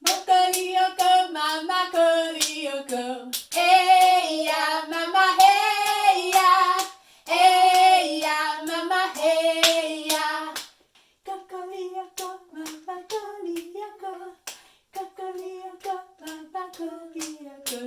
Kokoriko, mama koriko. Hey ya, mama, hey ya. Hey ya, mama, hey ya. Kokoriko, mama koriko. Kokoriko, mama koriko.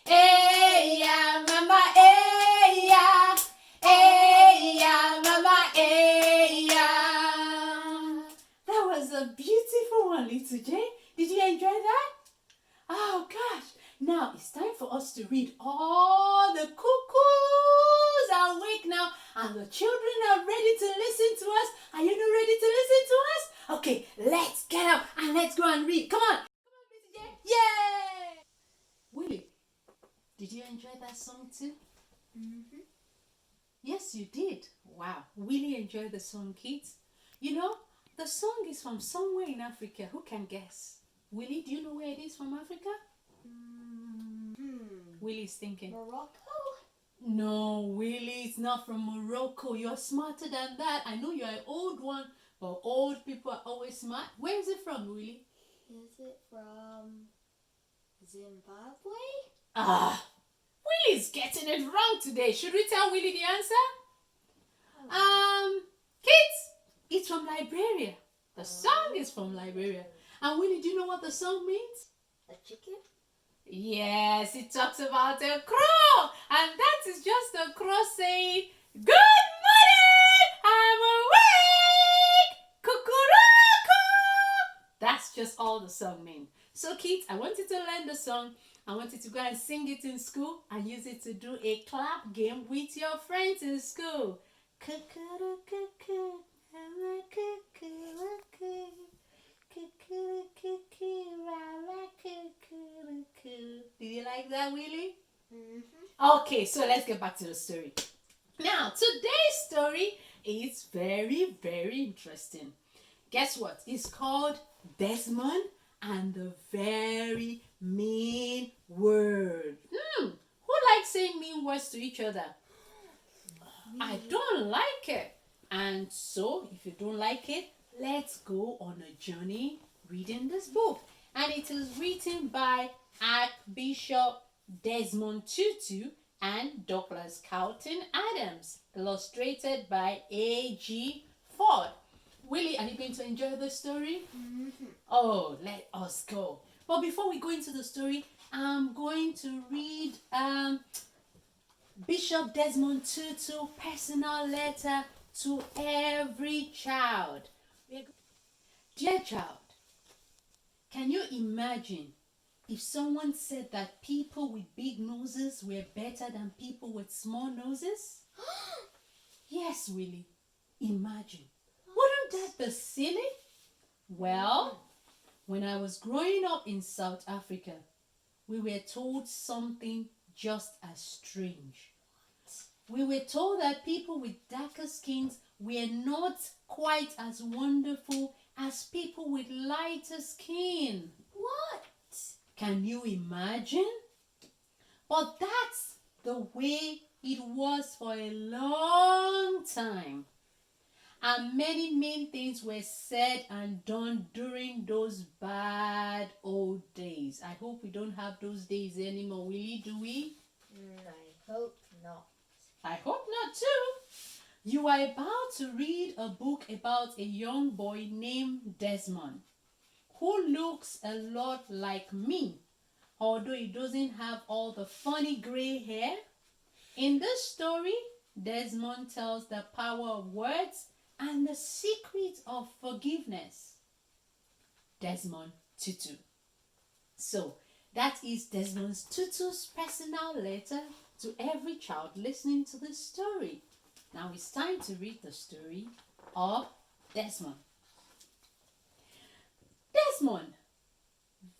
Hey ya, mama, hey ya. Hey ya, mama, hey ya. That was a beautiful one, Little J. Did you enjoy that? Oh gosh. Now it's time for us to read. All the cuckoos are awake now and the children are ready to listen to us. Are you not ready to listen to us? Okay, let's get up and let's go and read. Come on. Come on, Little J. Yay! Willie, did you enjoy that song too? Mm-hmm. Yes, you did. Wow. Willie enjoyed the song, kids. You know, the song is from somewhere in Africa. Who can guess? Willie, do you know where it is from Africa? Willie's thinking. Morocco? No, Willie, it's not from Morocco. You're smarter than that. I know you're an old one, but old people are always smart. Where is it from, Willie? Is it from Zimbabwe? Ah, Willie's getting it wrong today. Should we tell Willie the answer? Kids, it's from Liberia. The song is from Liberia. And Willie, do you know what the song means? A chicken? Yes, it talks about a crow. And that is just a crow saying, "Good morning, I'm awake, cuckoo." That's just all the song means. So kids, I want you to learn the song. I want you to go and sing it in school and use it to do a clap game with your friends in school. Cuckoo, cuckoo, I'm a cuckoo, cuckoo. Cuckoo, cuckoo, rara, cuckoo, cuckoo. Did you like that, Willie? Mm-hmm. Okay, so let's get back to the story. Now, today's story is very, very interesting. Guess what? It's called Desmond and the Very Mean Word. Who likes saying mean words to each other? I don't like it. And so, if you don't like it, let's go on a journey reading this book. And it is written by Archbishop Desmond Tutu and Douglas Carlton Adams. Illustrated by A.G. Ford. Willie, are you going to enjoy the story? Mm-hmm. Oh, let us go. But before we go into the story, I'm going to read Bishop Desmond Tutu personal letter to every child. Dear child, can you imagine if someone said that people with big noses were better than people with small noses? Yes, Willie, imagine. Wouldn't that be silly? Well, when I was growing up in South Africa, we were told something just as strange. We were told that people with darker skins were not quite as wonderful as people with lighter skin. What? Can you imagine? But that's the way it was for a long time. And many mean things were said and done during those bad old days. I hope we don't have those days anymore, Willie, do we? I hope not. I hope not too. You are about to read a book about a young boy named Desmond, who looks a lot like me, although he doesn't have all the funny gray hair. In this story, Desmond tells the power of words and the secret of forgiveness. Desmond Tutu. So, that is Desmond Tutu's personal letter to every child listening to this story. Now it's time to read the story of Desmond. Desmond,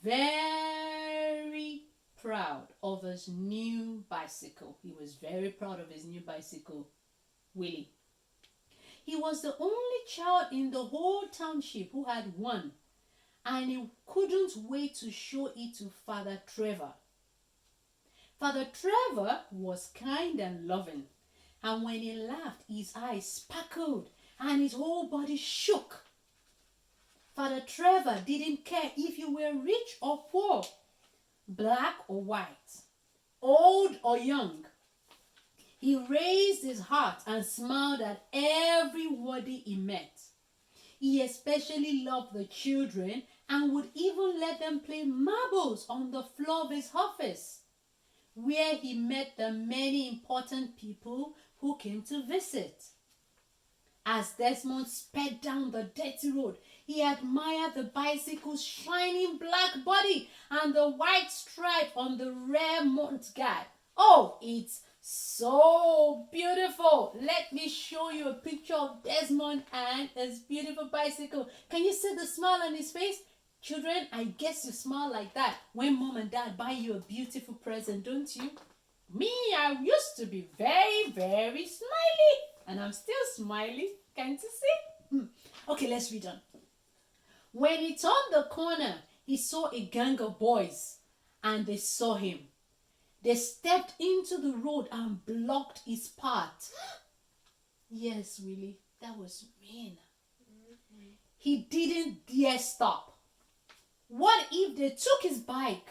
very proud of his new bicycle. He was very proud of his new bicycle, Willie. He was the only child in the whole township who had one, and he couldn't wait to show it to Father Trevor. Father Trevor was kind and loving, and when he laughed, his eyes sparkled and his whole body shook. Father Trevor didn't care if you were rich or poor, black or white, old or young. He raised his heart and smiled at everybody he met. He especially loved the children and would even let them play marbles on the floor of his office, where he met the many important people who came to visit. As Desmond sped down the dirty road, he admired the bicycle's shining black body and the white stripe on the rear mudguard. Oh, it's so beautiful. Let me show you a picture of Desmond and his beautiful bicycle. Can you see the smile on his face? Children, I guess you smile like that when mom and dad buy you a beautiful present, don't you? Me, I used to be very, very smiley. And I'm still smiling. Can't you see? Okay, let's read on. When he turned the corner, he saw a gang of boys, and they saw him. They stepped into the road and blocked his path. Yes, Willie, that was mean. He didn't dare stop. What if they took his bike?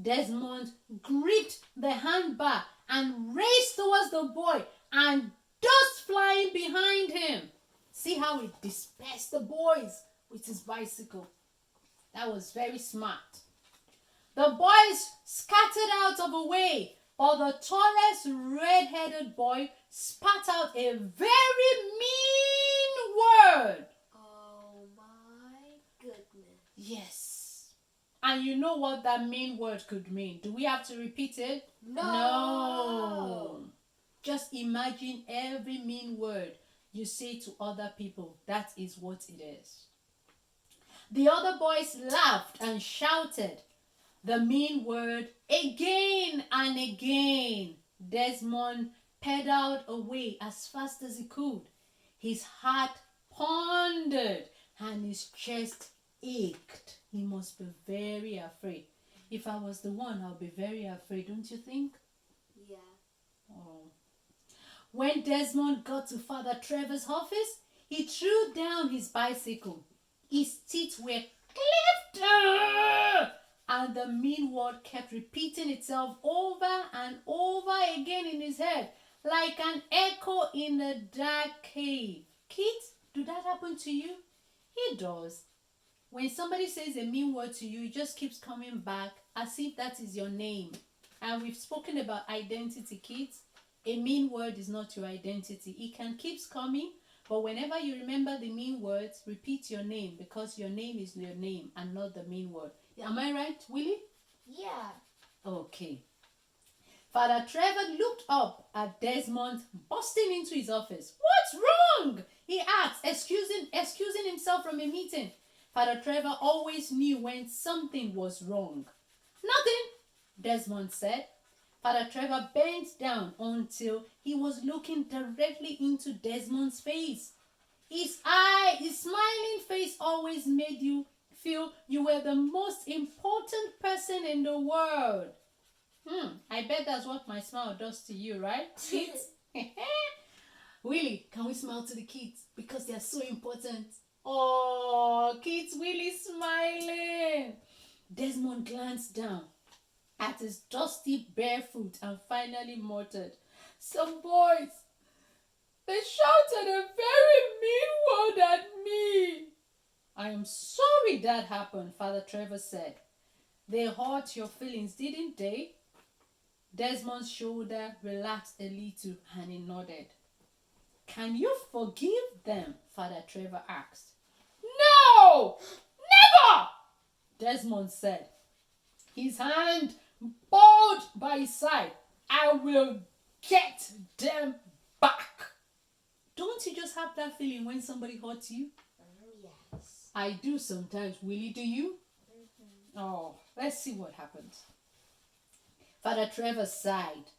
Desmond gripped the handbar and raced towards the boy, and dust flying behind him. See how he dispersed the boys with his bicycle. That was very smart. The boys scattered out of the way, but the tallest red-headed boy spat out a very mean word. Oh my goodness. Yes. And you know what that mean word could mean. Do we have to repeat it? No. Just imagine every mean word you say to other people. That is what it is. The other boys laughed and shouted the mean word again and again. Desmond pedaled away as fast as he could. His heart pounded and his chest ached. He must be very afraid. If I was the one, I'll be very afraid, don't you think? Yeah. Oh. When Desmond got to Father Trevor's office, he threw down his bicycle. His teeth were clipped, and the mean word kept repeating itself over and over again in his head, like an echo in a dark cave. Kids, do that happen to you? It does. When somebody says a mean word to you, it just keeps coming back as if that is your name. And we've spoken about identity, kids. A mean word is not your identity. It can keep coming, but whenever you remember the mean words, repeat your name, because your name is your name and not the mean word. Am I right, Willie? Yeah. Okay. Father Trevor looked up at Desmond busting into his office. What's wrong? He asked, excusing himself from a meeting. Father Trevor always knew when something was wrong. Nothing, Desmond said. Father Trevor bent down until he was looking directly into Desmond's face. His smiling face always made you feel you were the most important person in the world. I bet that's what my smile does to you, right, kids? Willie, can we smile to the kids? Because they are so important. Oh, kids, Willie's smiling. Desmond glanced down at his dusty bare foot and finally muttered, "Some boys, they shouted a very mean word at me." "I am sorry that happened," Father Trevor said. "They hurt your feelings, didn't they?" Desmond's shoulder relaxed a little and he nodded. "Can you forgive them?" Father Trevor asked. "No! Never!" Desmond said. His hand balled by his side. "I will get them back." Don't you just have that feeling when somebody hurts you? Yes. I do sometimes. Willie, do you? Oh, let's see what happens. Father Trevor sighed.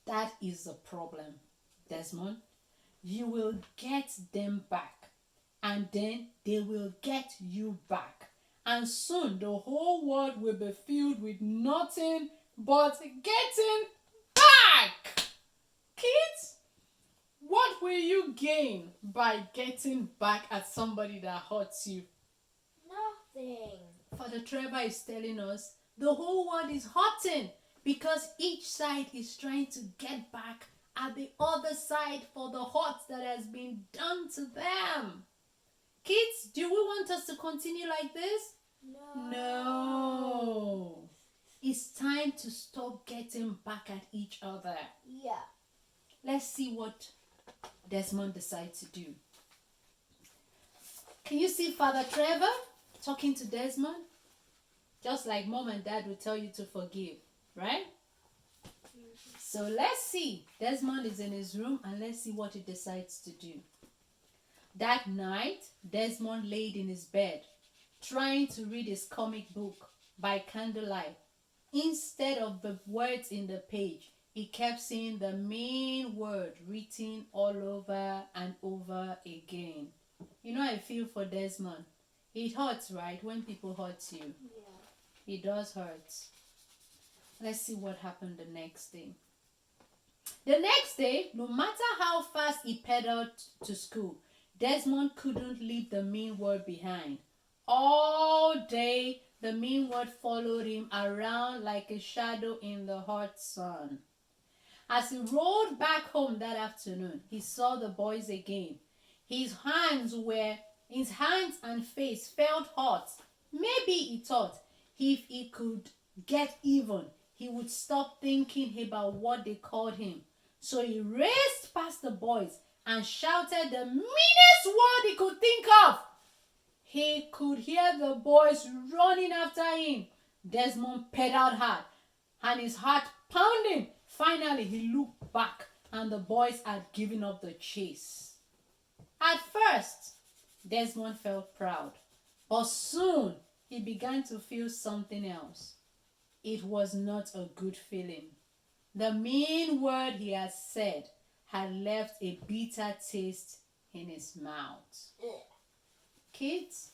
"That is the problem, Desmond. You will get them back, and then they will get you back. And soon the whole world will be filled with nothing but getting back." Kids, what will you gain by getting back at somebody that hurts you? nothing. Father Trevor is telling us the whole world is hurting because each side is trying to get back at the other side for the hurt that has been done to them. Kids, do we want us to continue like this? No. It's time to stop getting back at each other. Yeah. Let's see what Desmond decides to do. Can you see Father Trevor talking to Desmond? Just like mom and dad will tell you to forgive, right? So let's see. Desmond is in his room and let's see what he decides to do. That night, Desmond laid in his bed, trying to read his comic book by candlelight. Instead of the words in the page, he kept seeing the main word written all over and over again. You know, I feel for Desmond. It hurts, right? When people hurt you. Yeah. It does hurt. Let's see what happened the next day. The next day, no matter how fast he pedaled to school, Desmond couldn't leave the mean word behind. All day, the mean word followed him around like a shadow in the hot sun. As he rode back home that afternoon, he saw the boys again. His hands and face felt hot. Maybe he thought if he could get even, he would stop thinking about what they called him. So he raced past the boys and shouted the meanest word he could think of. He could hear the boys running after him. Desmond pedaled hard and his heart pounding. Finally, he looked back and the boys had given up the chase. At first, Desmond felt proud, but soon he began to feel something else. It was not a good feeling. The mean word he had said had left a bitter taste in his mouth. Kids,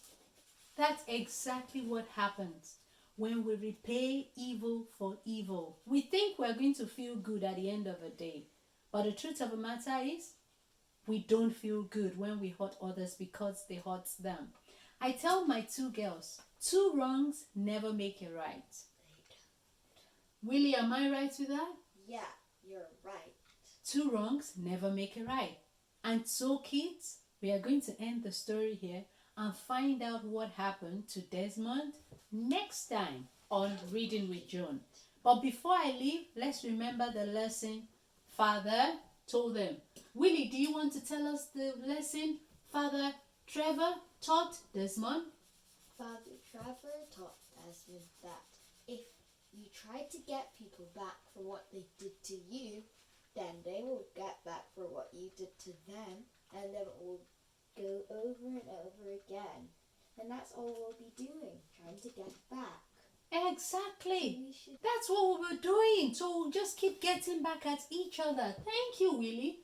that's exactly what happens when we repay evil for evil. We think we're going to feel good at the end of the day, but the truth of the matter is, we don't feel good when we hurt others because they hurt them. I tell my two girls, 2 wrongs never make a right. Willie, am I right with that? Yeah, you're right. 2 wrongs never make a right. And so, kids, we are going to end the story here and find out what happened to Desmond next time on Reading with John. But before I leave, let's remember the lesson Father told them. Willie, do you want to tell us the lesson Father Trevor taught Desmond? Father Trevor taught Desmond that if you try to get people back for what they did to you, then they will get back for what you did to them, and then it will go over and over again. And that's all we'll be doing, trying to get back. Exactly. That's what we were doing. So we'll just keep getting back at each other. Thank you, Willie.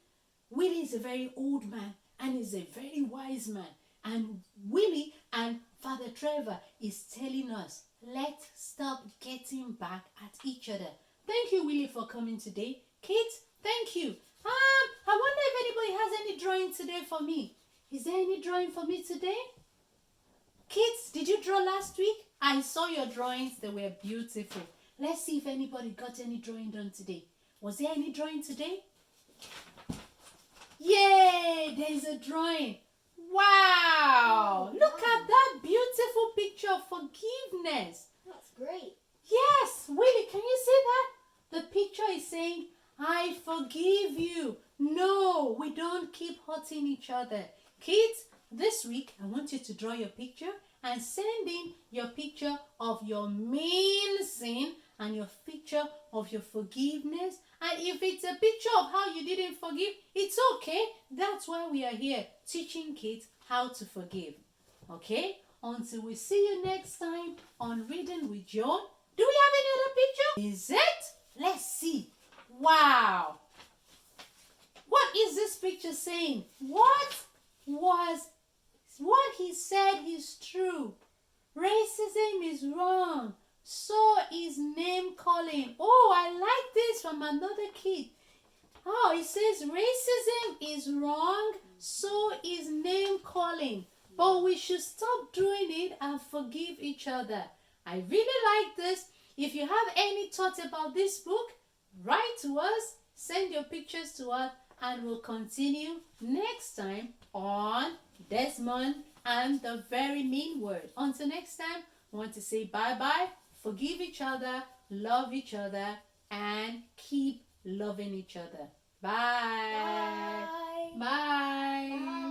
Willie is a very old man and is a very wise man. And Willie and Father Trevor is telling us, let's stop getting back at each other. Thank you, Willie, for coming today. Kids, thank you. I wonder if anybody has any drawing today for me. Is there any drawing for me today? Kids, did you draw last week? I saw your drawings. They were beautiful. Let's see if anybody got any drawing done today. Was there any drawing today? Yay! There's a drawing. Wow! Look at that beautiful picture of forgiveness. That's great. Yes! Willie, can you see that? The picture is saying, I forgive you. No, we don't keep hurting each other. Kids, this week, I want you to draw your picture and send in your picture of your main sin and your picture of your forgiveness. And if it's a picture of how you didn't forgive, it's okay. That's why we are here, teaching kids how to forgive. Okay? Until we see you next time on Reading with John. Do we have any other picture? Is it? Let's see. Wow. What is this picture saying? What he said is true. Racism is wrong. So is name calling. Oh, I like this from another kid. Oh, it says racism is wrong. So is name calling. but we should stop doing it and forgive each other. I really like this. If you have any thoughts about this book, write to us, send your pictures to us, and we'll continue next time on Desmond and the Very Mean Word. Until next time, I want to say bye-bye, forgive each other, love each other, and keep loving each other. Bye. Bye. Bye. Bye.